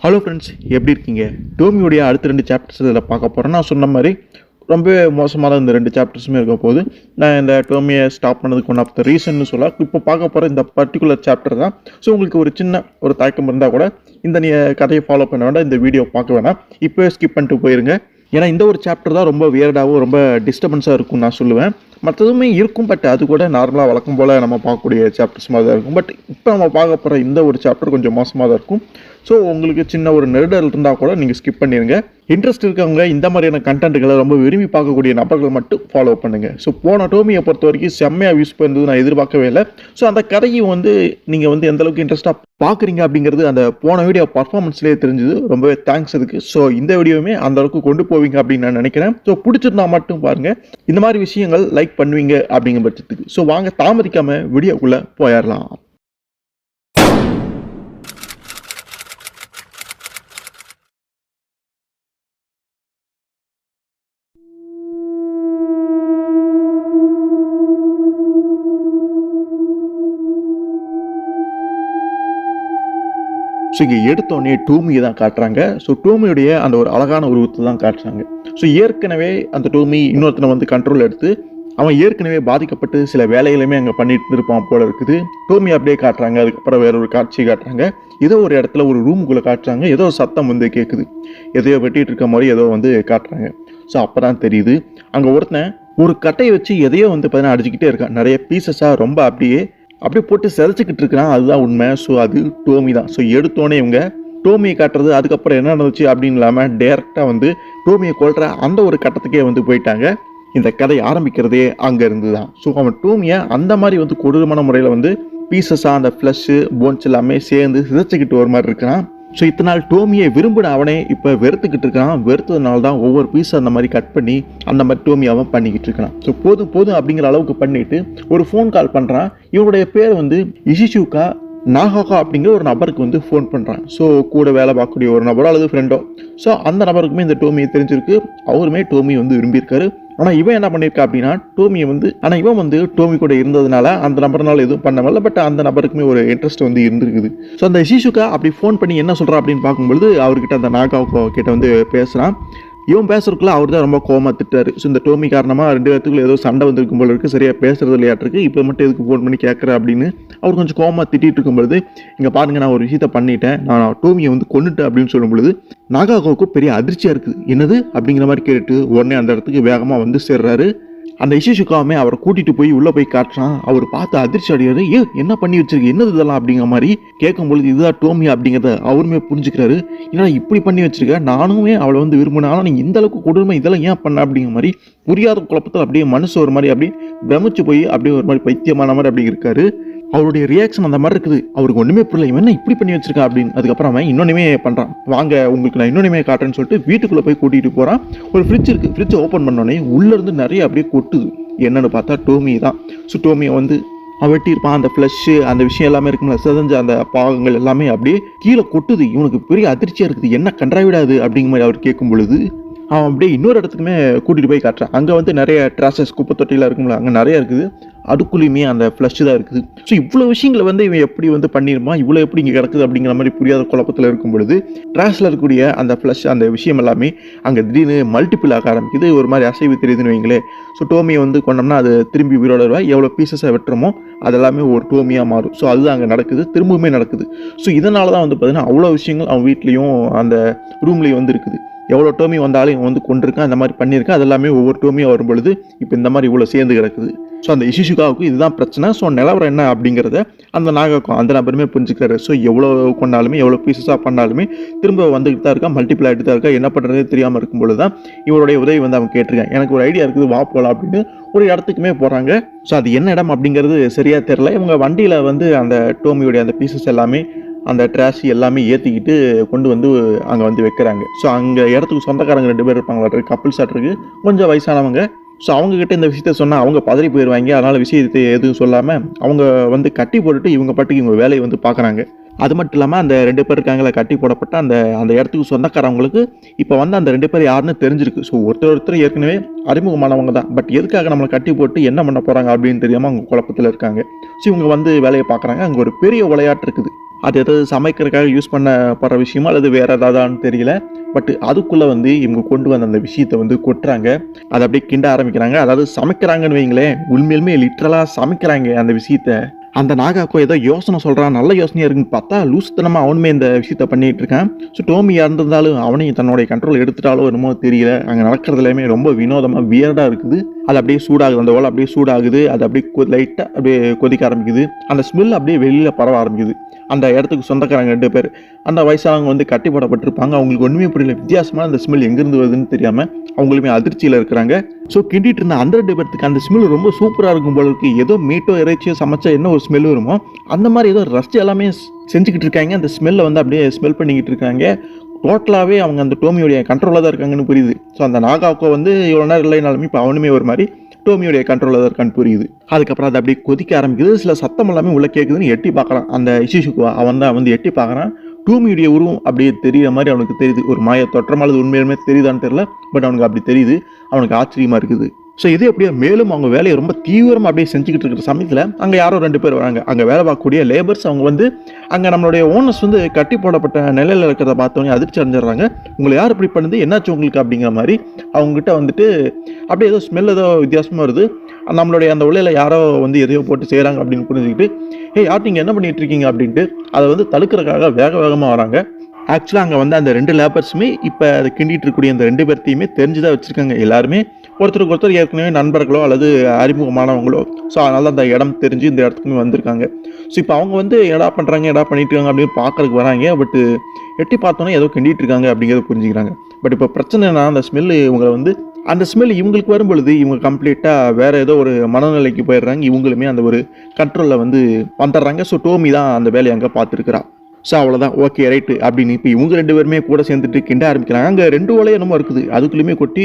Hello friends, எப்படி இருக்கீங்க? டோமியோடைய அடுத்த 2 சாப்டர்ஸ் இதில் பார்க்க போகிறேன். நான் சொன்ன மாதிரி ரொம்ப மோசமாக தான் இந்த 2 சாப்டர்ஸுமே இருக்க போது. நான் இந்த டோமியை ஸ்டாப் பண்ணதுக்கு ஒன் ஆஃப் த ரீசன்னு சொல்ல இப்போ பார்க்க போகிற இந்த பர்டிகுலர் சாப்டர் தான். ஸோ உங்களுக்கு ஒரு சின்ன ஒரு தயக்கம் இருந்தால் கூட இந்த கதையை ஃபாலோ பண்ண வேண்டாம், இந்த வீடியோ பார்க்க வேணாம், இப்போவே ஸ்கிப் பண்ணிட்டு போயிருங்க. ஏன்னா இந்த ஒரு சாப்டர் தான் ரொம்ப வியர்டாகவும் ரொம்ப டிஸ்டர்பன்ஸாக இருக்கும் நான் சொல்லுவேன். மற்றதுமே இருக்கும், பட் அது கூட நார்மலாக வழக்கம் போல் நம்ம பார்க்கக்கூடிய சாப்டர்ஸ் மாதிரி தான் இருக்கும். பட் இப்போ நம்ம பார்க்க போகிற இந்த ஒரு சாப்டர் கொஞ்சம் மோசமாக தான் இருக்கும். ஸோ உங்களுக்கு சின்ன ஒரு நெருடல் இருந்தால் கூட நீங்கள் ஸ்கிப் பண்ணிடுங்க. இன்ட்ரெஸ்ட் இருக்கவங்க இந்த மாதிரியான கண்டென்ட்டுகளை ரொம்ப விரும்பி பார்க்கக்கூடிய நபர்கள் மட்டும் ஃபாலோ பண்ணுங்கள். ஸோ போன டோமியை பொறுத்த வரைக்கும் செம்மையாக யூஸ் பண்ணுறது நான் எதிர்பார்க்கவே இல்லை. ஸோ அந்த கதையை நீங்கள் எந்த அளவுக்கு இன்ட்ரெஸ்ட்டாக பார்க்குறீங்க அப்படிங்கிறது அந்த போன வீடியோ பர்ஃபார்மன்ஸ்லேயே தெரிஞ்சுது. ரொம்பவே தேங்க்ஸ் அதுக்கு. ஸோ இந்த வீடியோவுமே அந்த அளவுக்கு கொண்டு போவீங்க அப்படின்னு நான் நினைக்கிறேன். ஸோ பிடிச்சிருந்தா மட்டும் பாருங்கள். இந்த மாதிரி விஷயங்கள் லைக் பண்ணுவீங்க அப்படிங்கிற பட்சத்துக்கு. ஸோ வாங்க தாமதிக்காமல் வீடியோக்குள்ளே போயிடலாம். ஸோ இங்கே எடுத்தோடனே டோமியை தான் காட்டுறாங்க. ஸோ டோமியுடைய அந்த ஒரு அழகான உருவத்தை தான் காட்டுறாங்க. ஸோ ஏற்கனவே அந்த டோமி இன்னொருத்தனை கண்ட்ரோல் எடுத்து அவன் ஏற்கனவே பாதிக்கப்பட்டு சில வேலைகளுமே அங்கே பண்ணிட்டு இருப்பான் போல இருக்குது. டோமி அப்படியே காட்டுறாங்க. அதுக்கப்புறம் வேற ஒரு காட்சி காட்டுறாங்க. ஏதோ ஒரு இடத்துல ஒரு ரூமுக்குள்ளே காட்டுறாங்க. ஏதோ சத்தம் கேட்குது. எதையோ வெட்டிட்டு இருக்க மாதிரி ஏதோ காட்டுறாங்க. ஸோ அப்போ தான் தெரியுது அங்கே ஒருத்தன் ஒரு கட்டையை வச்சு எதையோ அடிச்சுக்கிட்டே இருக்கான். நிறைய பீசஸாக ரொம்ப அப்படியே போட்டு சிதைச்சிக்கிட்டு இருக்கிறான். அதுதான் உண்மை. ஸோ அது டோமி தான். ஸோ எடுத்தோடனே இவங்க டோமியை காட்டுறது, அதுக்கப்புறம் என்ன நடந்துச்சு அப்படின்னு இல்லாமல் டேரெக்டாக டோமியை கொல்ற அந்த ஒரு கட்டத்துக்கே போயிட்டாங்க. இந்த கதை ஆரம்பிக்கிறதே அங்கேருந்து தான். ஸோ அவன் டோமியை அந்த மாதிரி கொடூரமான முறையில் பீசஸாக அந்த ஃப்ளஷ்ஷு போன்ஸ் எல்லாமே சேர்ந்து சிதைச்சிக்கிட்டு ஒரு மாதிரி இருக்கிறான். ஸோ இத்தனை நாள் டோமியை விரும்பின அவனே இப்போ வெறுத்துக்கிட்டு இருக்கான். வெறுத்ததுனால தான் ஒவ்வொரு பீஸை அந்த மாதிரி கட் பண்ணி அந்த மாதிரி டோமி அவன் பண்ணிக்கிட்டு இருக்கான். ஸோ போதும் அப்படிங்கிற அளவுக்கு பண்ணிட்டு ஒரு ஃபோன் கால் பண்ணுறான். இவனுடைய பேர் இஷிஷுகா நாகோகா அப்படிங்கிற ஒரு நபருக்கு ஃபோன் பண்ணுறான். ஸோ கூட வேலை பார்க்கக்கூடிய ஒரு நபரோ அல்லது ஃப்ரெண்டோ. ஸோ அந்த நபருக்குமே இந்த டோமியை தெரிஞ்சிருக்கு. அவருமே டோமி விரும்பியிருக்காரு. ஆனால் இவன் என்ன பண்ணியிருக்கா அப்படின்னா டோமியை ஆனால் இவன் டோமி கூட இருந்ததுனால அந்த நபர்னால எதுவும் பண்ண முடியல. பட் அந்த நபருக்குமே ஒரு இன்ட்ரெஸ்ட் இருந்திருக்குது. ஸோ அந்த இஷிஷுகா அப்படி ஃபோன் பண்ணி என்ன சொல்கிறா அப்படின்னு பார்க்கும்பொழுது அவர்கிட்ட அந்த நாகாவுக்கோ கிட்ட பேசுகிறான். இவன் பேசுறதுக்குள்ள அவர் தான் ரொம்ப கோமா திட்டாரு. ஸோ இந்த டோமி காரணமாக 2 பேத்துக்குள்ள ஏதோ சண்டை வந்திருக்கும் போல இருக்குது. சரியாக பேசுறது இல்லையாட்டிருக்கு. இப்போ மட்டும் எதுக்கு ஃபோன் பண்ணி கேட்குற அப்படின்னு அவர் கொஞ்சம் கோமா திட்டிகிட்டு இருக்கும்பொழுது, இங்கே பாருங்கள், நான் ஒரு விஷயத்தை பண்ணிட்டேன், நான் டோமியை கொன்னுட்டேன் அப்படின்னு சொல்லும் பொழுது நாகாவுக்கு பெரிய அதிர்ச்சியாக இருக்குது. என்னது அப்படிங்கிற மாதிரி கேட்டுட்டு உடனே அந்த இடத்துக்கு வேகமாக சேர்றாரு. அந்த இஷிஷுகாவுமே அவரை கூட்டிகிட்டு போய் உள்ளே போய் காட்டுறான். அவர் பார்த்து அதிர்ச்சி அடையாது. என்ன பண்ணி வச்சிருக்கு, என்னது இதெல்லாம் அப்படிங்கிற மாதிரி கேட்கும்பொழுது இதுதான் டோமி அப்படிங்கிறத அவருமே புரிஞ்சுக்கிறாரு. ஏன்னா இப்படி பண்ணி வச்சிருக்க, நானுமே அவளை விரும்பினேன், ஆனால் நீங்கள் இந்த அளவுக்கு கொடுமை இதெல்லாம் ஏன் பண்ண அப்படிங்கிற மாதிரி புரியாத குழப்பத்தில் அப்படியே மனசு ஒரு மாதிரி அப்படியே பிரமிச்சு போய் அப்படியே ஒரு மாதிரி பைத்தியமான மாதிரி அப்படி இருக்காரு. அவருடைய ரியாக்ஷன் அந்த மாதிரி இருக்குது. அவருக்கு ஒன்றுமே புரியல, இவன் என்ன இப்படி பண்ணி வச்சிருக்கா அப்படின்னு. அதுக்கப்புறம் அவன் இன்னொன்றுமே பண்ணுறான். வாங்க உங்களுக்கு நான் இன்னொன்றுமே காட்டுறேன்னு சொல்லிட்டு வீட்டுக்குள்ளே போய் கூட்டிகிட்டு போகிறான். ஒரு ஃப்ரிட்ஜ் இருக்குது. ஃப்ரிட்ஜை ஓப்பன் பண்ணோடனே உள்ளேருந்து நிறைய அப்படியே கொட்டுது. என்னன்னு பார்த்தா டோமி தான். ஸோ டோமியை அவன் வெட்டியிருப்பான். அந்த ஃப்ளஷ்ஷு அந்த விஷயம் எல்லாமே இருக்கும்ல, செதஞ்ச அந்த பாகங்கள் எல்லாமே அப்படியே கீழே கொட்டுது. இவனுக்கு பெரிய அதிர்ச்சியாக இருக்குது. என்ன கன்றாவிடாது அப்படிங்கிற மாதிரி அவர் கேட்கும் பொழுது அவன் அப்படியே இன்னொரு இடத்துக்குமே கூட்டிகிட்டு போய் காட்டுறான். அங்கே நிறைய ட்ராஷஸ் குப்பை தொட்டிலாம் இருக்கும்ல, அங்கே நிறைய இருக்குது. அதுக்குள்ளேயுமே அந்த ஃப்ளஷ் தான் இருக்குது. ஸோ இவ்வளோ விஷயங்களை இவன் எப்படி பண்ணியிருப்பான், இவ்வளோ எப்படி இங்கே கிடக்குது அப்படிங்கிற மாதிரி புரியாத குழப்பத்தில் இருக்கும் பொழுது ட்ராஷில் இருக்கக்கூடிய அந்த ஃப்ளஷ் அந்த விஷயம் எல்லாமே அங்கே திடீர்னு மல்டிபிள் ஆக ஆரம்பிக்குது. ஒரு மாதிரி அசைவு தெரியுதுன்னு வைங்களே. ஸோ டோமியை கொண்டோம்னா அது திரும்பி உயிரோட எவ்வளோ பீசஸை வெட்டுறமோ அதெல்லாமே ஒரு டோமியாக மாறும். ஸோ அதுதான் அங்கே நடக்குது, திரும்பவுமே நடக்குது. ஸோ இதனால தான் பார்த்தீங்கன்னா அவ்வளோ விஷயங்கள் அவன் வீட்லேயும் அந்த ரூம்லேயும் இருக்குது. எவ்வளோ டோமி வந்தாலும் இவன் கொண்டிருக்கான், அந்த மாதிரி பண்ணியிருக்கான். அதெல்லாமே ஒவ்வொரு டோமியாக வரும் பொழுது இப்போ இந்த மாதிரி இவ்வளோ சேர்ந்து கிடக்குது. ஸோ அந்த இஷிஷுகாவுக்கு இதுதான் பிரச்சனை. ஸோ நிலவரம் என்ன அப்படிங்கிறத அந்த நாகாக்கும் அந்த நபருமே புரிஞ்சுக்கிறாரு. ஸோ எவ்வளோ கொண்டாலுமே எவ்வளோ பீசஸாக பண்ணாலுமே திரும்ப வந்துக்கிட்டு தான் இருக்கா, மல்டிபிள் ஆகிட்டு தான் இருக்கா. என்ன பண்ணுறதே தெரியாமல் இருக்கும்பொழுது தான் இவருடைய உதவி அவன் கேட்டிருக்கான். எனக்கு ஒரு ஐடியா இருக்குது, வா போகலாம் அப்படின்னு ஒரு இடத்துக்குமே போகிறாங்க. ஸோ அது என்ன இடம் அப்படிங்கிறது சரியாக தெரில. இவங்க வண்டியில் அந்த டோமியோடைய அந்த பீசஸ் எல்லாமே அந்த ட்ராஷ் எல்லாமே ஏற்றிக்கிட்டு கொண்டு அங்கே வைக்கிறாங்க. ஸோ அங்கே இடத்துக்கு சொந்தக்காரங்க 2 பேர் இருப்பாங்க, கப்பிள்ஸ் ஆட்ருக்கு, கொஞ்சம் வயசானவங்க. ஸோ அவங்கக்கிட்ட இந்த விஷயத்த சொன்னால் அவங்க பதறி போயிடுவாங்க. அதனால் விஷயத்தை எதுவும் சொல்லாமல் அவங்க கட்டி போட்டுட்டு இவங்க பாட்டுக்கு இவங்க வேலையை பார்க்குறாங்க. அது மட்டும் இல்லாமல் அந்த 2 பேர் இருக்காங்களா கட்டி போடப்பட்ட அந்த இடத்துக்கு சொந்தக்காரவங்களுக்கு இப்போ அந்த 2 பேர் யாருன்னு தெரிஞ்சிருக்கு. ஸோ ஒருத்தர் ஏற்கனவே அறிமுகமானவங்க தான். பட் எதுக்காக நம்மளை கட்டி போட்டு என்ன பண்ண போகிறாங்க அப்படின்னு தெரியாமல் அவங்க குழப்பத்தில் இருக்காங்க. ஸோ இவங்க வேலையை பார்க்குறாங்க. அங்கே ஒரு பெரிய விளையாட்டு இருக்குது. அது எதாவது சமைக்கிறதுக்காக யூஸ் பண்ணப்படுற விஷயமா அல்லது வேற ஏதாவதான்னு தெரியல. பட் அதுக்குள்ளே வந்து இவங்க கொண்டு வந்த அந்த விஷயத்தை வந்து கொட்டுறாங்க. அதை அப்படியே கிண்ட ஆரம்பிக்கிறாங்க. அதாவது சமைக்கிறாங்கன்னு வைங்களேன், உண்மையிலுமே லிட்ரலாக சமைக்கிறாங்க அந்த விஷயத்த. அந்த நாகாக்கோ ஏதோ யோசனை சொல்கிறான், நல்ல யோசனையாக இருக்குன்னு பார்த்தா லூசுத்தனமாக அவனுமே இந்த விஷயத்த பண்ணிகிட்டு இருக்கான். ஸோ டோமி இறந்திருந்தாலும் அவனையும் தன்னுடைய கண்ட்ரோல் எடுத்துட்டாலோ என்னமோ தெரியல. அங்கே நடக்கிறது எல்லாமே ரொம்ப வினோதமாக வியர்டாக இருக்குது. அது அப்படியே சூடாகுது, அந்த ஓலை அப்படியே சூடாகுது. அது அப்படியே லைட்டாக அப்படியே கொதிக்க ஆரம்பிக்குது. அந்த ஸ்மெல் அப்படியே வெளியில் பரவ ஆரம்பிக்குது. அந்த இடத்துக்கு சொந்தக்காரங்க 2 பேர் அந்த வயசானவங்க வந்து கட்டி போடப்பட்டிருப்பாங்க. அவங்களுக்கு ஒன்றுமே புரியல, வித்தியாசமான அந்த ஸ்மெல் எங்கேருந்து வருதுன்னு தெரியாமல் அவங்களுமே அதிர்ச்சியில் இருக்கிறாங்க. ஸோ கிண்டிட்டு இருந்த அந்த 2 பேருக்கு அந்த ஸ்மெல் ரொம்ப சூப்பராக இருக்கும் போல இருக்குது. ஏதோ மீட்டோ இறைச்சியோ சமைச்சா என்ன ஒரு ஸ்மெல் வருமோ அந்த மாதிரி ஏதோ ரசிச்சு எல்லாமே செஞ்சுக்கிட்டு இருக்காங்க. அந்த ஸ்மெல்லை வந்து அப்படியே ஸ்மெல் பண்ணிக்கிட்டு இருக்காங்க. டோட்டலாகவே அவங்க அந்த டோமியோடைய கண்ட்ரோலில் தான் இருக்காங்கன்னு புரியுது. ஸோ அந்த நாகாக்கோ வந்து இவ்வளோ நேரம் இல்லைனாலுமே இப்போ அவனுமே ஒரு மாதிரி டோமியோடைய கண்ட்ரோலில் தான் இருக்கான்னு புரியுது. அதுக்கப்புறம் அது அப்படியே கொதிக்க ஆரம்பிக்குது. சில சத்தம் எல்லாமே உள்ள கேட்குதுன்னு எட்டி பார்க்குறான் அந்த இஷிஷுக்குவா. அவன் தான் வந்து எட்டி பார்க்குறான். டோமியுடைய உருவம் அப்படியே தெரியுற மாதிரி அவனுக்கு தெரியுது. ஒரு மாய தோற்றமா அது உண்மையுமே தெரியுதான்னு தெரியல, பட் அவனுக்கு அப்படி தெரியுது. அவனுக்கு ஆச்சரியமாக இருக்குது. ஸோ இதே அப்படியே மேலும் அவங்க வேலையை ரொம்ப தீவிரமாக அப்படியே செஞ்சுக்கிட்டு இருக்கிற சமயத்தில் அங்கே யாரோ 2 பேர் வராங்க. அங்கே வேலை பார்க்கக்கூடிய லேபர்ஸ். அவங்க வந்து அங்கே நம்மளுடைய ஓனர்ஸ் வந்து கட்டி போடப்பட்ட நிலையில் இருக்கிறத பார்த்தோன்னே அதிர்ச்சி அடைஞ்சிடுறாங்க. உங்களை யார் இப்படி பண்ணுது, என்னாச்சு உங்களுக்கு அப்படிங்கிற மாதிரி அவங்ககிட்ட வந்துட்டு அப்படியே ஏதோ ஸ்மெல் ஏதோ வித்தியாசமாக வருது. நம்மளுடைய அந்த உலையில் யாரோ வந்து எதையோ போட்டு செய்கிறாங்க அப்படின்னு புரிஞ்சுக்கிட்டு, யார் நீங்கள் என்ன பண்ணிட்டு இருக்கீங்க அப்படின்ட்டு அதை வந்து தடுக்கிறதுக்காக வேகமாக வராங்க. ஆக்சுவலாக அங்கே வந்து அந்த 2 லேபர்ஸுமே இப்போ அதை கிண்டிட்டு இருக்கக்கூடிய அந்த 2 பேர்த்தையுமே தெரிஞ்சுதான் வச்சுருக்காங்க. எல்லாருமே ஒருத்தருக்கு ஒருத்தர் ஏற்கனவே நண்பர்களோ அல்லது அறிமுகமானவங்களோ. ஸோ அதனால அந்த இடம் தெரிஞ்சு இந்த இடத்துக்குமே வந்திருக்காங்க. ஸோ இப்போ அவங்க வந்து எடா பண்ணுறாங்க, எடா பண்ணிட்டு இருக்காங்க அப்படின்னு பார்க்கறதுக்கு வராங்க. பட் எட்டி பார்த்தோன்னே ஏதோ கிண்டிட்டு இருக்காங்க அப்படிங்கிறத புரிஞ்சுக்கிறாங்க. பட் இப்போ பிரச்சனை என்ன, அந்த ஸ்மெல்லு இவங்களை வந்து அந்த ஸ்மெல் இவங்களுக்கு வரும் பொழுது இவங்க கம்ப்ளீட்டாக வேறு ஏதோ ஒரு மனநிலைக்கு போயிடுறாங்க. இவங்களுமே அந்த ஒரு கண்ட்ரோலில் வந்து வந்துடுறாங்க. ஸோ டோமி தான் அந்த வேலையை அங்கே பார்த்துருக்குறா. ஸோ அவ்வளோதான், ஓகே ரைட்டு அப்படின்னு இப்போ இவங்க 2 பேருமே கூட சேர்ந்துட்டு கிண்ட ஆரம்பிக்கிறாங்க. அங்கே 2 ஓலையும் என்னமோ இருக்குது, அதுக்குள்ளேயுமே கொட்டி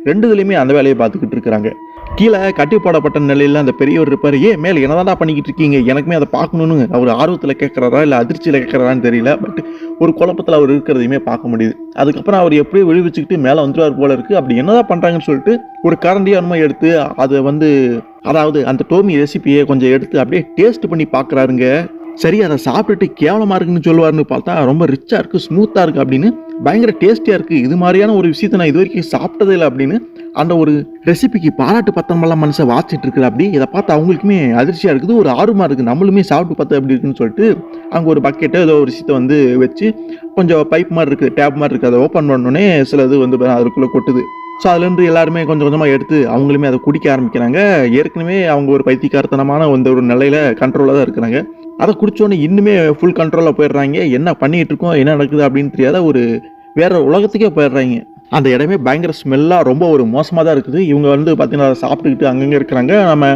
2 அந்த வேலையை பார்த்துக்கிட்டு இருக்கிறாங்க. கீழே கட்டி போடப்பட்ட நிலையில் அந்த பெரியவர் இருப்பார். மேலே என்னதான்டா பண்ணிக்கிட்டு இருக்கீங்க, எனக்குமே அதை பார்க்கணுன்னு அவர் ஆர்வத்தில் கேட்குறாரா இல்லை அதிர்ச்சியில் கேட்குறாரான்னு தெரியல. பட் ஒரு குழப்பத்தில் அவர் இருக்கிறதையுமே பார்க்க முடியுது. அதுக்கப்புறம் அவர் எப்படியோ விழுவிச்சுக்கிட்டு மேலே வந்துடுவார் போல இருக்குது. அப்படி என்னதான் பண்ணுறாங்கன்னு சொல்லிட்டு ஒரு கரண்டியானமாக எடுத்து அதை வந்து அதாவது அந்த டோமி ரெசிபியை கொஞ்சம் எடுத்து அப்படியே டேஸ்ட் பண்ணி பார்க்குறாருங்க. சரி, அதை சாப்பிட்டுட்டு கேவலமாக இருக்குன்னு சொல்லுவார்னு பார்த்தா ரொம்ப ரிச்சாக இருக்குது, ஸ்மூத்தாக இருக்குது அப்படின்னு பயங்கர டேஸ்டியாக இருக்குது. இது மாதிரியான ஒரு விஷயத்தை நான் இது வரைக்கும் சாப்பிட்டதே இல்லை அப்படின்னு அந்த ஒரு ரெசிபிக்கு பாராட்டு பத்திரமெல்லாம் மனுஷன் வாச்சிட்டு இருக்குது. அப்படி இதை பார்த்து அவங்களுக்குமே அதிர்ச்சியாக இருக்குது, ஒரு ஆர்வமாக இருக்குது, நம்மளுமே சாப்பிட்டு பார்த்தா எப்படி இருக்குன்னு சொல்லிட்டு அங்கே ஒரு பக்கெட்டை ஏதோ ஒரு விஷயத்தை வந்து வச்சு கொஞ்சம் பைப் மாதிரி இருக்குது, டேப் மாதிரி இருக்குது, அதை ஓப்பன் பண்ணோடனே சில இது வந்து அதுக்குள்ளே கொட்டுது. ஸோ அதுலேருந்து எல்லாருமே கொஞ்சம் கொஞ்சமாக எடுத்து அவங்களுமே அதை குடிக்க ஆரம்பிக்கிறாங்க. ஏற்கனவே அவங்க ஒரு பைத்தியக்காரத்தனமான ஒரு நிலையில் கண்ட்ரோலாக தான் இருக்கிறாங்க. அதை குடித்தோன்னே இன்னுமே ஃபுல் கண்ட்ரோலில் போயிடுறாங்க. என்ன பண்ணிகிட்டு இருக்கோம், என்ன நடக்குது அப்படின்னு தெரியாத ஒரு வேறு உலகத்துக்கே போயிடுறாங்க. அந்த இடமே பயங்கர ஸ்மெல்லாக ரொம்ப ஒரு மோசமாக தான் இருக்குது. இவங்க வந்து பார்த்தீங்கன்னா அதை சாப்பிட்டுக்கிட்டு அங்கங்கே இருக்கிறாங்க. நம்ம